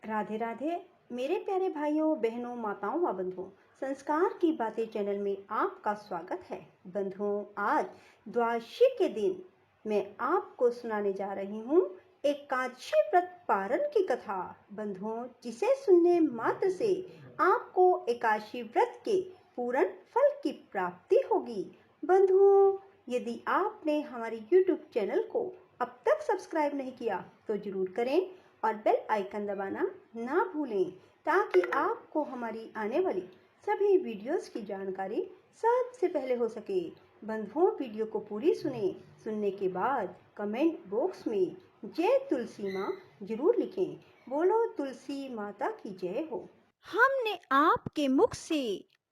राधे राधे। मेरे प्यारे भाइयों बहनों माताओं व बंधुओं, संस्कार की बातें चैनल में आपका स्वागत है। बंधुओं, आज द्वादशी के दिन मैं आपको सुनाने जा रही हूँ एकादशी व्रत पारण की कथा। बंधुओं, जिसे सुनने मात्र से आपको एकादशी व्रत के पूर्ण फल की प्राप्ति होगी। बंधुओं, यदि आपने हमारे YouTube चैनल को अब तक सब्सक्राइब नहीं किया तो जरूर करें और बेल आइकन दबाना ना भूलें, ताकि आपको हमारी आने वाली सभी वीडियोस की जानकारी सबसे पहले हो सके। बंधुओं, वीडियो को पूरी सुनने के बाद कमेंट बॉक्स में जय तुलसी माँ जरूर लिखें। बोलो तुलसी माता की जय हो। हमने आपके मुख से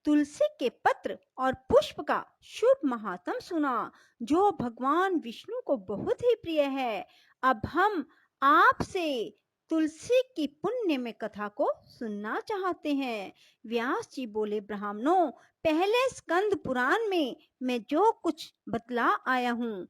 तुलसी के पत्र और पुष्प का शुभ महात्म सुना, जो भगवान विष्णु को बहुत ही प्रिय है। अब हम आपसे तुलसी की पुण्य में कथा को सुनना चाहते हैं। व्यास जी बोले, ब्राह्मणों, पहले स्कंद पुराण में मैं जो कुछ बतला आया हूँ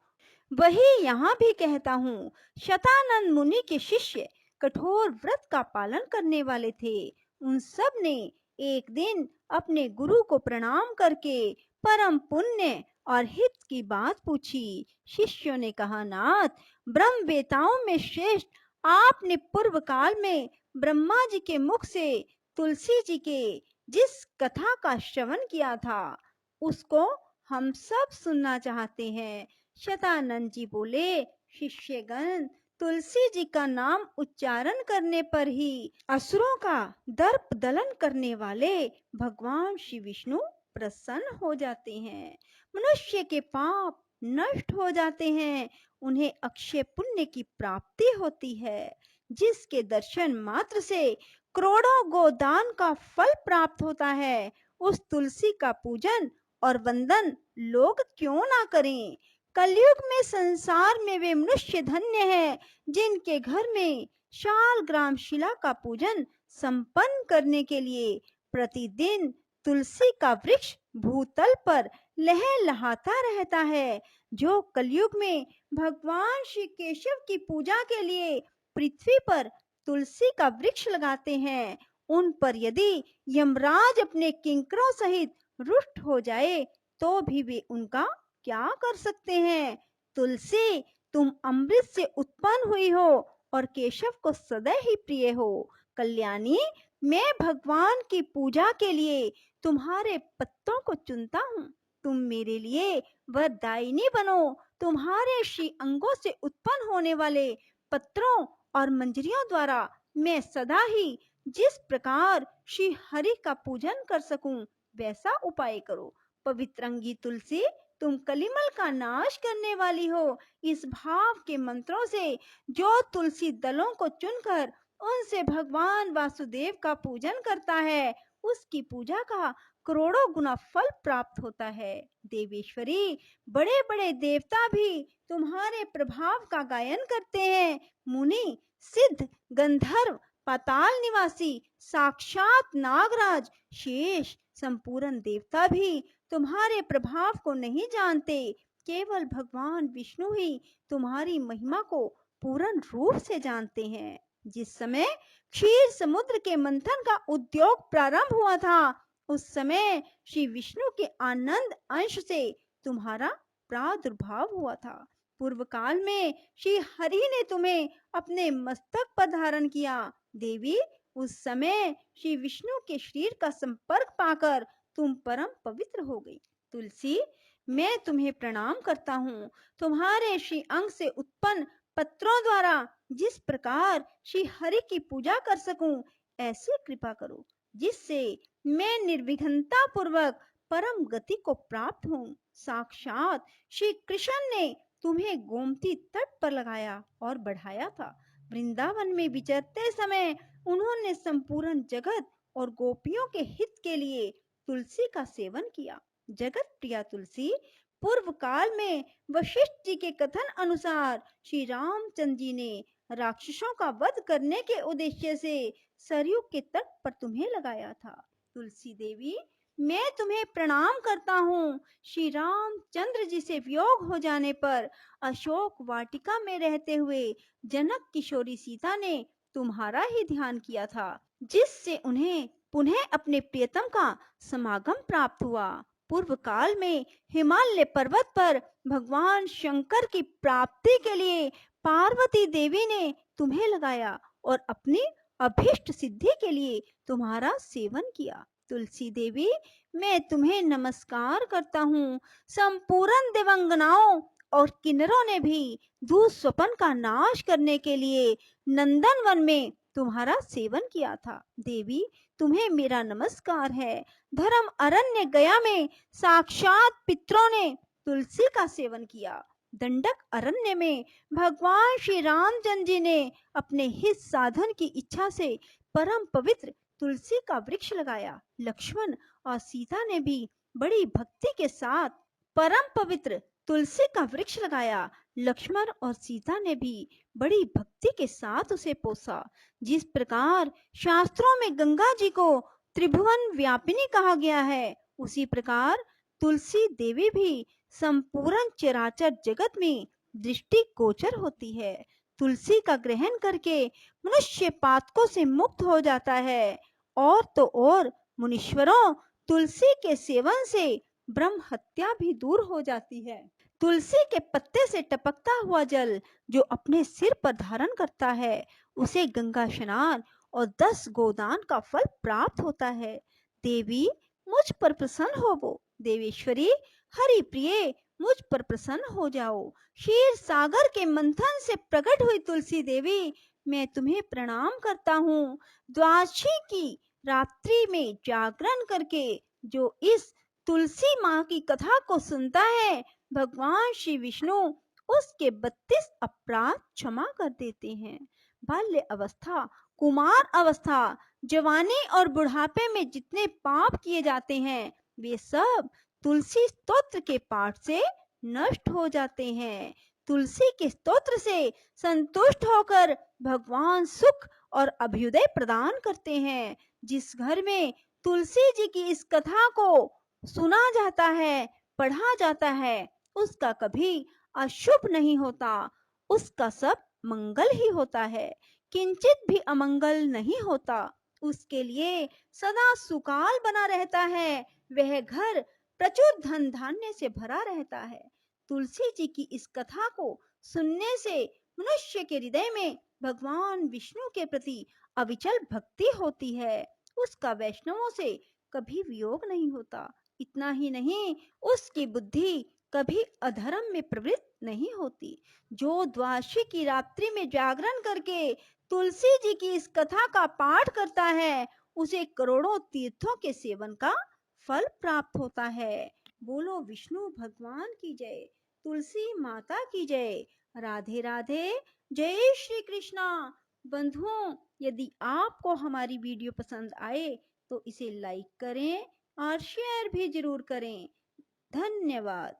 वही यहाँ भी कहता हूँ। शतानंद मुनि के शिष्य कठोर व्रत का पालन करने वाले थे। उन सब ने एक दिन अपने गुरु को प्रणाम करके परम पुण्य और हित की बात पूछी। शिष्यों ने कहा, नाथ, ब्रह्मवेताओं में श्रेष्ठ आपने पूर्व काल में ब्रह्मा जी के मुख से तुलसी जी के जिस कथा का श्रवण किया था उसको हम सब सुनना चाहते हैं। शतानंद जी बोले, शिष्यगण, तुलसी जी का नाम उच्चारण करने पर ही असुरों का दर्प दलन करने वाले भगवान श्री विष्णु प्रसन्न हो जाते हैं। मनुष्य के पाप नष्ट हो जाते हैं, उन्हें अक्षय पुण्य की प्राप्ति होती है, जिसके दर्शन मात्र से करोड़ों गोदान का फल प्राप्त होता है। उस तुलसी का पूजन और वंदन लोग क्यों ना करें। कलयुग में संसार में वे मनुष्य धन्य है जिनके घर में शालग्राम शिला का पूजन संपन्न करने के लिए प्रतिदिन तुलसी का वृक्ष भूतल पर लहलहाता रहता है। जो कलयुग में भगवान श्री केशव की पूजा के लिए पृथ्वी पर तुलसी का वृक्ष लगाते हैं, उन पर यदि यमराज अपने किंकरों सहित रुष्ट हो जाए तो भी वे उनका क्या कर सकते हैं। तुलसी, तुम अमृत से उत्पन्न हुई हो और केशव को सदा ही प्रिय हो। कल्याणी, मैं भगवान की पूजा के लिए तुम्हारे पत्तों को चुनता हूँ। तुम मेरे लिए वरदायिनी बनो। तुम्हारे श्री अंगों से उत्पन्न होने वाले पत्रों और मंजरियों द्वारा मैं सदा ही जिस प्रकार श्री हरि का पूजन कर सकूं वैसा उपाय करो। पवित्रंगी तुलसी, तुम कलिमल का नाश करने वाली हो। इस भाव के मंत्रों से जो तुलसी दलों को चुनकर उनसे भगवान वासुदेव का पूजन करता है, उसकी पूजा का करोड़ों गुना फल प्राप्त होता है। देवेश्वरी, बड़े बड़े देवता भी तुम्हारे प्रभाव का गायन करते हैं। मुनि, सिद्ध, गंधर्व, पाताल निवासी, साक्षात नागराज, शेष, संपूर्ण देवता भी तुम्हारे प्रभाव को नहीं जानते। केवल भगवान विष्णु ही तुम्हारी महिमा को पूर्ण रूप से जानते हैं। जिस समय क्षीर समुद्र के मंथन का उद्योग प्रारंभ हुआ था, उस समय श्री विष्णु के आनंद अंश से तुम्हारा प्रादुर्भाव हुआ था। पूर्व काल में श्री हरि ने तुम्हें अपने मस्तक पर धारण किया। देवी, उस समय श्री विष्णु के शरीर का संपर्क पाकर तुम परम पवित्र हो गई। तुलसी, मैं तुम्हें प्रणाम करता हूँ। तुम्हारे श्री अंग से उत्पन्न पत्रों द्वारा जिस प्रकार श्री हरि की पूजा कर सकूं, ऐसी कृपा करो जिससे मैं निर्विघ्नता पूर्वक परम गति को प्राप्त हूँ। साक्षात श्री कृष्ण ने तुम्हें गोमती तट पर लगाया और बढ़ाया था। वृंदावन में विचरते समय उन्होंने संपूर्ण जगत और गोपियों के हित के लिए तुलसी का सेवन किया। जगत प्रिया तुलसी, पूर्व काल में वशिष्ठ जी के कथन अनुसार श्री रामचंद्र जी ने राक्षसों का वध करने के उद्देश्य से सरयू के तट पर तुम्हें लगाया था। तुलसी देवी, मैं तुम्हें प्रणाम करता हूँ। श्री रामचंद्र जी से वियोग हो जाने पर अशोक वाटिका में रहते हुए जनक किशोरी सीता ने तुम्हारा ही ध्यान किया था, जिससे उन्हें पुनः अपने प्रियतम का समागम प्राप्त हुआ। पूर्व काल में हिमालय पर्वत पर भगवान शंकर की प्राप्ति के लिए पार्वती देवी ने तुम्हें लगाया और अपनी अभीष्ट सिद्धि के लिए तुम्हारा सेवन किया। तुलसी देवी, मैं तुम्हें नमस्कार करता हूँ। संपूर्ण देवंगनाओं और किन्नरों ने भी दुःस्वप्न का नाश करने के लिए नंदन वन में तुम्हारा सेवन किया था। देवी, तुम्हें मेरा नमस्कार है। धर्म अरण्य गया में साक्षात पितरों ने तुलसी का सेवन किया। दंडक अरण्य में भगवान श्री रामचंद्र जी ने अपने हित साधन की इच्छा से परम पवित्र तुलसी का वृक्ष लगाया। लक्ष्मण और सीता ने भी बड़ी भक्ति के साथ परम पवित्र तुलसी का वृक्ष लगाया। लक्ष्मण और सीता ने भी बड़ी भक्ति के साथ उसे पोसा। जिस प्रकार शास्त्रों में गंगा जी को त्रिभुवन व्यापिनी कहा गया है, उसी प्रकार तुलसी देवी भी संपूर्ण चराचर जगत में दृष्टि गोचर होती है। तुलसी का ग्रहण करके मनुष्य पातकों से मुक्त हो जाता है। और तो और मुनीश्वरों, तुलसी के सेवन से ब्रह्म हत्या भी दूर हो जाती है। तुलसी के पत्ते से टपकता हुआ जल जो अपने सिर पर धारण करता है, उसे गंगा स्नान और 10 गोदान का फल प्राप्त होता है। देवी, मुझ पर प्रसन्न होवो। देवेश्वरी, हरि प्रिय, मुझ पर प्रसन्न हो जाओ। क्षीर सागर के मंथन से प्रकट हुई तुलसी देवी, मैं तुम्हें प्रणाम करता हूँ। द्वादशी की रात्रि में जागरण करके जो इस तुलसी माँ की कथा को सुनता है, भगवान श्री विष्णु उसके 32 अपराध क्षमा कर देते हैं। बाल्य अवस्था, कुमार अवस्था, जवानी और बुढ़ापे में जितने पाप किए जाते हैं, वे सब तुलसी स्तोत्र के पाठ से नष्ट हो जाते हैं। तुलसी के स्तोत्र से संतुष्ट होकर भगवान सुख और अभ्युदय प्रदान करते हैं। जिस घर में तुलसी जी की इस कथा को सुना जाता है, पढ़ा जाता है, उसका कभी अशुभ नहीं होता, उसका सब मंगल ही होता है, किंचित भी अमंगल नहीं होता। उसके लिए सदा सुकाल बना रहता है, वह घर प्रचुर धन धान्य से भरा रहता है। तुलसी जी की इस कथा को सुनने से मनुष्य के हृदय में भगवान विष्णु के प्रति अविचल भक्ति होती है, उसका वैष्णवों से कभी वियोग नहीं होता। इतना ही नहीं, उसकी बुद्धि कभी अधर्म में प्रवृत्त नहीं होती। जो द्वादशी की रात्रि में जागरण करके तुलसी जी की इस कथा का पाठ करता है, उसे करोड़ों तीर्थों के सेवन का फल प्राप्त होता है। बोलो विष्णु भगवान की जय, तुलसी माता की जय। राधे राधे, जय श्री कृष्णा। बंधुओं, यदि आपको हमारी वीडियो पसंद आए तो इसे लाइक करें और शेयर भी जरूर करें। धन्यवाद।